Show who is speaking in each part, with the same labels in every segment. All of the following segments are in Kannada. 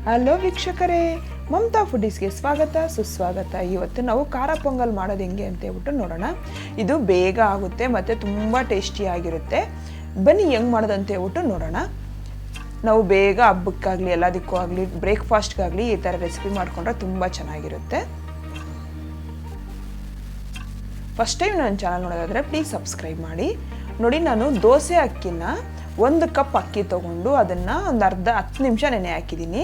Speaker 1: ಹಲೋ ವೀಕ್ಷಕರೇ, ಮಮತಾ ಫುಡೀಸ್ಗೆ ಸ್ವಾಗತ ಸುಸ್ವಾಗತ. ಇವತ್ತು ನಾವು ಖಾರ ಪೊಂಗಲ್ ಮಾಡೋದು ಹೆಂಗೆ ಅಂತ ಹೇಳ್ಬಿಟ್ಟು ನೋಡೋಣ. ಇದು ಬೇಗ ಆಗುತ್ತೆ ಮತ್ತು ತುಂಬ ಟೇಸ್ಟಿಯಾಗಿರುತ್ತೆ. ಬನ್ನಿ ಹೆಂಗೆ ಮಾಡೋದು ಅಂತ ಹೇಳ್ಬಿಟ್ಟು ನೋಡೋಣ. ನಾವು ಬೇಗ ಹಬ್ಬಕ್ಕಾಗಲಿ ಎಲ್ಲದಕ್ಕೂ ಆಗಲಿ ಬ್ರೇಕ್ಫಾಸ್ಟ್ಗಾಗಲಿ ಈ ಥರ ರೆಸಿಪಿ ಮಾಡಿಕೊಂಡ್ರೆ ತುಂಬ ಚೆನ್ನಾಗಿರುತ್ತೆ. ಫಸ್ಟ್ ಟೈಮ್ ನನ್ನ ಚಾನಲ್ ನೋಡೋದಾದರೆ ಪ್ಲೀಸ್ ಸಬ್ಸ್ಕ್ರೈಬ್ ಮಾಡಿ. ನೋಡಿ, ನಾನು ದೋಸೆ ಅಕ್ಕಿನ 1 ಕಪ್ ಅಕ್ಕಿ ತೊಗೊಂಡು ಅದನ್ನು ಒಂದು 10 ನಿಮಿಷ ನೆನೆ ಹಾಕಿದ್ದೀನಿ.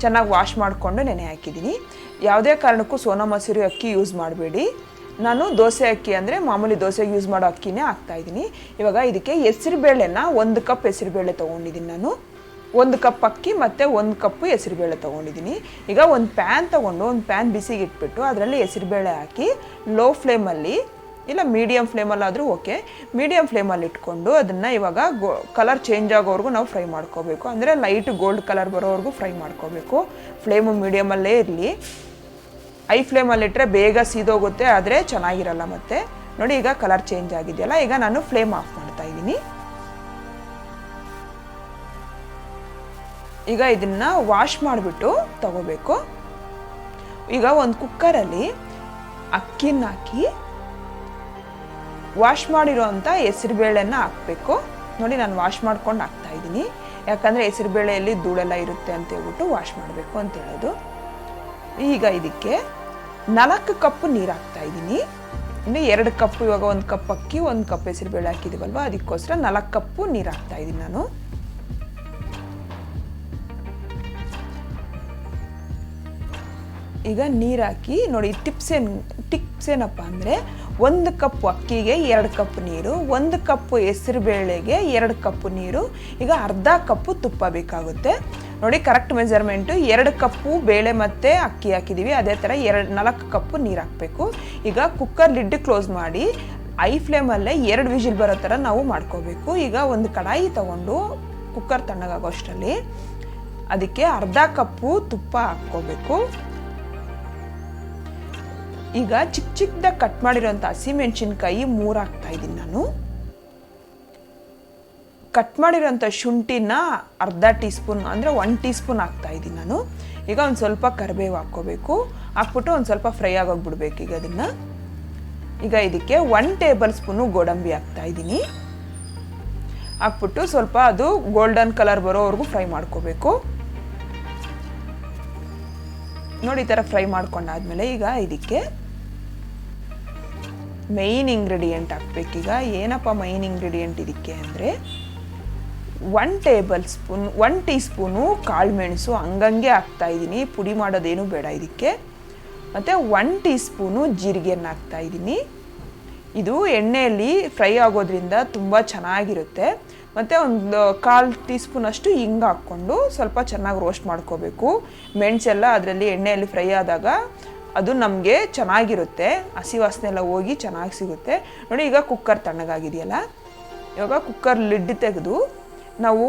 Speaker 1: ಚೆನ್ನಾಗಿ ವಾಶ್ ಮಾಡಿಕೊಂಡು ನೆನೆ ಹಾಕಿದ್ದೀನಿ. ಯಾವುದೇ ಕಾರಣಕ್ಕೂ ಸೋನಾ ಮಸೂರಿ ಅಕ್ಕಿ ಯೂಸ್ ಮಾಡಬೇಡಿ. ನಾನು ದೋಸೆ ಅಕ್ಕಿ ಅಂದರೆ ಮಾಮೂಲಿ ದೋಸೆಗೆ ಯೂಸ್ ಮಾಡೋ ಅಕ್ಕಿನೇ ಹಾಕ್ತಾಯಿದ್ದೀನಿ. ಇವಾಗ ಇದಕ್ಕೆ ಹೆಸರುಬೇಳೆನ 1 ಕಪ್ ಹೆಸರುಬೇಳೆ ತೊಗೊಂಡಿದ್ದೀನಿ. ನಾನು 1 ಕಪ್ ಅಕ್ಕಿ ಮತ್ತು 1 ಕಪ್ಪು ಹೆಸರುಬೇಳೆ ತೊಗೊಂಡಿದ್ದೀನಿ. ಈಗ ಒಂದು ಪ್ಯಾನ್ ತೊಗೊಂಡು ಒಂದು ಪ್ಯಾನ್ ಬಿಸಿಗೆ ಇಟ್ಬಿಟ್ಟು ಅದರಲ್ಲಿ ಹೆಸರುಬೇಳೆ ಹಾಕಿ ಲೋ ಫ್ಲೇಮಲ್ಲಿ ಇಲ್ಲ ಮೀಡಿಯಮ್ ಫ್ಲೇಮಲ್ಲಾದರೂ ಓಕೆ, ಮೀಡಿಯಮ್ ಫ್ಲೇಮಲ್ಲಿ ಇಟ್ಕೊಂಡು ಅದನ್ನು ಇವಾಗ ಕಲರ್ ಚೇಂಜ್ ಆಗೋವರೆಗೂ ನಾವು ಫ್ರೈ ಮಾಡ್ಕೋಬೇಕು. ಅಂದರೆ ಲೈಟ್ ಗೋಲ್ಡ್ ಕಲರ್ ಬರೋವರೆಗೂ ಫ್ರೈ ಮಾಡ್ಕೋಬೇಕು. ಫ್ಲೇಮು ಮೀಡಿಯಮಲ್ಲೇ ಇರಲಿ. ಐ ಫ್ಲೇಮಲ್ಲಿಟ್ಟರೆ ಬೇಗ ಸೀದೋಗುತ್ತೆ, ಆದರೆ ಚೆನ್ನಾಗಿರಲ್ಲ. ಮತ್ತು ನೋಡಿ, ಈಗ ಕಲರ್ ಚೇಂಜ್ ಆಗಿದೆಯಲ್ಲ, ಈಗ ನಾನು ಫ್ಲೇಮ್ ಆಫ್ ಮಾಡ್ತಾಯಿದ್ದೀನಿ. ಈಗ ಇದನ್ನು ವಾಶ್ ಮಾಡಿಬಿಟ್ಟು ತಗೋಬೇಕು. ಈಗ ಒಂದು ಕುಕ್ಕರಲ್ಲಿ ಅಕ್ಕಿನ ಹಾಕಿ ವಾಶ್ ಮಾಡಿರೋಂಥ ಹೆಸರುಬೇಳೆನ ಹಾಕಬೇಕು. ನೋಡಿ, ನಾನು ವಾಶ್ ಮಾಡ್ಕೊಂಡು ಹಾಕ್ತಾಯಿದ್ದೀನಿ. ಯಾಕಂದರೆ ಹೆಸರುಬೇಳೆಯಲ್ಲಿ ಧೂಳೆಲ್ಲ ಇರುತ್ತೆ ಅಂತ ಹೇಳ್ಬಿಟ್ಟು ವಾಶ್ ಮಾಡಬೇಕು ಅಂತ ಹೇಳೋದು. ಈಗ ಇದಕ್ಕೆ 4 ಕಪ್ ನೀರು ಹಾಕ್ತಾಯಿದ್ದೀನಿ. ಇನ್ನು 2 ಕಪ್, ಇವಾಗ 1 ಕಪ್ ಅಕ್ಕಿ 1 ಕಪ್ ಹೆಸರುಬೇಳೆ ಹಾಕಿದ್ದೀವಲ್ವ, ಅದಕ್ಕೋಸ್ಕರ 4 ಕಪ್ಪು ನೀರು ಹಾಕ್ತಾಯಿದ್ದೀನಿ ನಾನು. ಈಗ ನೀರು ಹಾಕಿ ನೋಡಿ, ಟಿಪ್ಸ್ ಏನಪ್ಪ ಅಂದರೆ 1 ಕಪ್ ಅಕ್ಕಿಗೆ 2 ಕಪ್ ನೀರು, 1 ಕಪ್ ಹೆಸರುಬೇಳೆಗೆ 2 ಕಪ್ ನೀರು, ಈಗ ಅರ್ಧ ಕಪ್ಪು ತುಪ್ಪ ಬೇಕಾಗುತ್ತೆ. ನೋಡಿ, ಕರೆಕ್ಟ್ ಮೆಜರ್ಮೆಂಟು. 2 ಕಪ್ಪು ಬೇಳೆ ಮತ್ತು ಅಕ್ಕಿ ಹಾಕಿದ್ದೀವಿ, ಅದೇ ಥರ 4 ಕಪ್ಪು ನೀರು ಹಾಕಬೇಕು. ಈಗ ಕುಕ್ಕರ್ ಲಿಡ್ ಕ್ಲೋಸ್ ಮಾಡಿ ಐ ಫ್ಲೇಮಲ್ಲೇ 2 ವಿಜಿಲ್ ಬರೋ ಥರ ನಾವು ಮಾಡ್ಕೋಬೇಕು. ಈಗ ಒಂದು ಕಡಾಯಿ ತೊಗೊಂಡು ಕುಕ್ಕರ್ ತಣ್ಣಗಾಗೋ ಅಷ್ಟರಲ್ಲಿ ಅದಕ್ಕೆ ಅರ್ಧ ಕಪ್ಪು ತುಪ್ಪ ಹಾಕ್ಕೋಬೇಕು. ಈಗ ಚಿಕ್ಕದಾಗಿ ಕಟ್ ಮಾಡಿರೋಂಥ ಹಸಿಮೆಣಸಿನ್ಕಾಯಿ 3 ಹಾಕ್ತಾಯಿದ್ದೀನಿ ನಾನು. ಕಟ್ ಮಾಡಿರೋಂಥ ಶುಂಠಿನ ಅರ್ಧ ಟೀ ಸ್ಪೂನ್ ಅಂದರೆ 1 ಟೀ ಸ್ಪೂನ್ ಹಾಕ್ತಾಯಿದ್ದೀನಿ ನಾನು. ಈಗ ಒಂದು ಸ್ವಲ್ಪ ಕರಿಬೇವು ಹಾಕ್ಕೋಬೇಕು. ಹಾಕ್ಬಿಟ್ಟು ಒಂದು ಸ್ವಲ್ಪ ಫ್ರೈ ಆಗೋಗ್ಬಿಡ್ಬೇಕು ಈಗ ಅದನ್ನು. ಈಗ ಇದಕ್ಕೆ 1 ಟೇಬಲ್ ಸ್ಪೂನು ಗೋಡಂಬಿ ಹಾಕ್ತಾಯಿದ್ದೀನಿ. ಹಾಕ್ಬಿಟ್ಟು ಸ್ವಲ್ಪ ಅದು ಗೋಲ್ಡನ್ ಕಲರ್ ಬರೋವರೆಗೂ ಫ್ರೈ ಮಾಡ್ಕೋಬೇಕು. ನೋಡಿ, ಈ ಥರ ಫ್ರೈ ಮಾಡ್ಕೊಂಡಾದ್ಮೇಲೆ ಈಗ ಇದಕ್ಕೆ ಮೈನ್ ಇಂಗ್ರೀಡಿಯೆಂಟ್ ಹಾಕ್ಬೇಕೀಗ. ಏನಪ್ಪ ಮೈನ್ ಇಂಗ್ರೀಡಿಯೆಂಟ್ ಇದಕ್ಕೆ ಅಂದರೆ 1 ಟೀ ಸ್ಪೂನು ಕಾಳು ಮೆಣಸು ಹಂಗಂಗೆ ಹಾಕ್ತಾಯಿದ್ದೀನಿ. ಪುಡಿ ಮಾಡೋದೇನು ಬೇಡ ಇದಕ್ಕೆ. ಮತ್ತು 1 ಟೀ ಸ್ಪೂನು ಜೀರಿಗೆಯನ್ನು ಹಾಕ್ತಾಯಿದ್ದೀನಿ. ಇದು ಎಣ್ಣೆಯಲ್ಲಿ ಫ್ರೈ ಆಗೋದ್ರಿಂದ ತುಂಬ ಚೆನ್ನಾಗಿರುತ್ತೆ. ಮತ್ತು ಒಂದು 1/4 ಟೀ ಸ್ಪೂನಷ್ಟು ಹಿಂಗೆ ಹಾಕ್ಕೊಂಡು ಸ್ವಲ್ಪ ಚೆನ್ನಾಗಿ ರೋಸ್ಟ್ ಮಾಡ್ಕೋಬೇಕು. ಮೆಣಸೆಲ್ಲ ಅದರಲ್ಲಿ ಎಣ್ಣೆಯಲ್ಲಿ ಫ್ರೈ ಆದಾಗ ಅದು ನಮಗೆ ಚೆನ್ನಾಗಿರುತ್ತೆ, ಹಸಿ ವಾಸನೆ ಎಲ್ಲ ಹೋಗಿ ಚೆನ್ನಾಗಿ ಸಿಗುತ್ತೆ. ನೋಡಿ, ಈಗ ಕುಕ್ಕರ್ ತಣ್ಣಗಾಗಿದೆಯಲ್ಲ, ಇವಾಗ ಕುಕ್ಕರ್ ಲಿಡ್ ತೆಗೆದು ನಾವು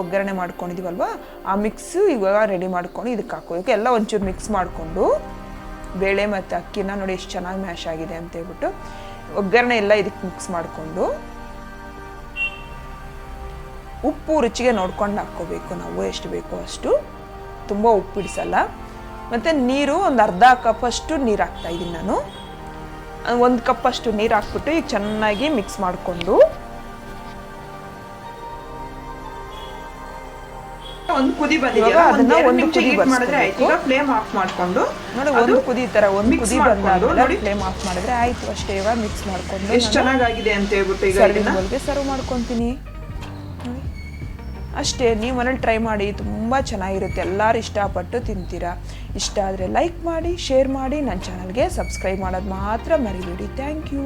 Speaker 1: ಒಗ್ಗರಣೆ ಮಾಡ್ಕೊಂಡಿದ್ದೀವಲ್ವ, ಆ ಮಿಕ್ಸು ಇವಾಗ ರೆಡಿ ಮಾಡ್ಕೊಂಡು ಇದಕ್ಕೆ ಹಾಕೋಬೇಕು. ಎಲ್ಲ ಒಂಚೂರು ಮಿಕ್ಸ್ ಮಾಡಿಕೊಂಡು ಬೇಳೆ ಮತ್ತು ಅಕ್ಕಿನ ನೋಡಿ ಎಷ್ಟು ಚೆನ್ನಾಗಿ ಮ್ಯಾಶ್ ಆಗಿದೆ ಅಂತ ಹೇಳ್ಬಿಟ್ಟು ಒಗ್ಗರಣೆ ಎಲ್ಲ ಇದಕ್ಕೆ ಮಿಕ್ಸ್ ಮಾಡಿಕೊಂಡು ಉಪ್ಪು ರುಚಿಗೆ ನೋಡ್ಕೊಂಡು ಹಾಕ್ಕೋಬೇಕು. ನಾವು ಎಷ್ಟು ಬೇಕೋ ಅಷ್ಟು, ತುಂಬ ಉಪ್ಪು ಇಡಿಸಲ್ಲ. ಮತ್ತು ನೀರು ಒಂದು ಅರ್ಧ ಕಪ್ಪಷ್ಟು ನೀರು ಹಾಕ್ತಾಯಿದ್ದೀನಿ ನಾನು. 1 ಕಪ್ಪಷ್ಟು ನೀರು ಹಾಕ್ಬಿಟ್ಟು ಈಗ ಚೆನ್ನಾಗಿ ಮಿಕ್ಸ್ ಮಾಡಿಕೊಂಡು ಒಂದು ಕುದಿ ಬಂದಿದೆ, ಅದನ್ನ ಒಂದು ಕುದಿ ಮಾಡಿದ್ರೆ ಆಯ್ತು. ಈಗ ಫ್ಲೇಮ್ ಆಫ್ ಮಾಡಿಕೊಂಡು ನೋಡಿ, ಒಂದು ಕುದಿ ಬಂದಾಗ ಫ್ಲೇಮ್ ಆಫ್ ಮಾಡಿದ್ರೆ ಆಯ್ತು ಅಷ್ಟೇ. ಇವಾಗ ಮಿಕ್ಸ್ ಮಾಡಿಕೊಂಡು ಎಷ್ಟು ಚೆನ್ನಾಗಿದೆ ಅಂತ ಹೇಳ್ಬಿಟ್ಟು ಈಗ ಸರ್ವಿಂಗ್ ಸರ್ವ್ ಮಾಡ್ಕೊತೀನಿ. ಅಷ್ಟೇ, ನೀವು ಮನೇಲಿ ಟ್ರೈ ಮಾಡಿ, ತುಂಬ ಚೆನ್ನಾಗಿರುತ್ತೆ. ಎಲ್ಲರೂ ಇಷ್ಟಪಟ್ಟು ತಿಂತೀರಾ. ಇಷ್ಟ ಆದರೆ ಲೈಕ್ ಮಾಡಿ, ಶೇರ್ ಮಾಡಿ, ನನ್ನ ಚಾನಲ್ಗೆ ಸಬ್ಸ್ಕ್ರೈಬ್ ಮಾಡೋದು ಮಾತ್ರ ಮರಿಬೇಡಿ. Thank you.